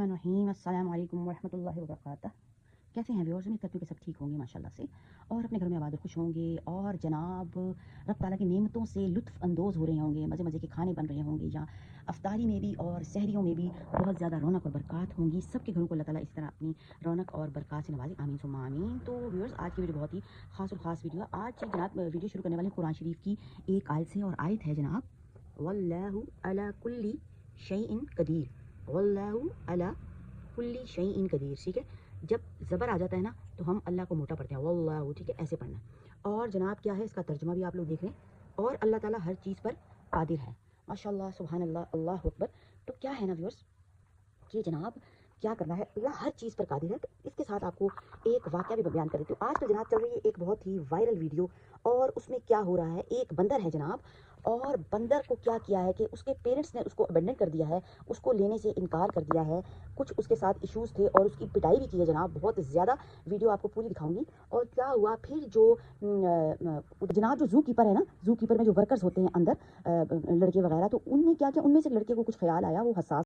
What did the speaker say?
बिस्मिल्लाहिर्रहमानिर्रहीम। अस्सलाम वालेकुम वरहमतुल्लाहि वबरकातुह। कैसे हैं व्यूअर्स? उम्मीद करती हूँ कि सब ठीक होंगे माशाल्लाह से, और अपने घर में आबाद और खुश होंगे, और जनाब रब ताला की नेमतों से लुत्फ़ अंदोज़ हो रहे होंगे, मज़े मज़े के खाने बन रहे होंगे, या अफ्तारी में भी और सहरियों में भी बहुत ज़्यादा रौनक और बरक़ात होंगी। सबके घरों को अल्लाह ताला इस तरह अपनी रौनक और बरक़ात से नवाज़े, आमीन सुम्मा आमीन। तो व्यूअर्स, आज की वीडियो बहुत ही ख़ास और ख़ास वीडियो है। आज जनाब वीडियो शुरू करने वाले कुरान शरीफ की एक आयत से, और आयत है जनाब, वल्लाहु अला कुल्ली शैइन कदीर। वल्लाहु अला कुल्ली शैइन कदीर, ठीक है। जब ज़बर आ जाता है ना, तो हम अल्लाह को मोटा पढ़ते हैं, वल्लाहु, ठीक है, ऐसे पढ़ना। और जनाब क्या है इसका तर्जुमा भी आप लोग देख रहे हैं। और अल्लाह ताला हर चीज़ पर कादिर है, माशाल्लाह, सुभान अल्लाह, अल्लाहु अकबर। तो क्या है ना व्यूअर्स, कि जनाब क्या करना है, अल्लाह हर चीज़ पर कादिर है। तो इसके साथ आपको एक वाक़या भी बयान कर देती हूँ। आजकल जनाब चल रही है एक बहुत ही वायरल वीडियो, और उसमें क्या हो रहा है, एक बंदर है जनाब, और बंदर को क्या किया है कि उसके पेरेंट्स ने उसको अबेंडन कर दिया है, उसको लेने से इनकार कर दिया है। कुछ उसके साथ इश्यूज़ थे, और उसकी पिटाई भी की है जनाब, बहुत ज़्यादा। वीडियो आपको पूरी दिखाऊंगी। और क्या हुआ फिर, जो जनाब जो ज़ू कीपर है ना, ज़ू कीपर में जो वर्कर्स होते हैं अंदर, लड़के वगैरह, तो उनने क्या किया, उनमें से लड़के को कुछ ख्याल आया, वो हसास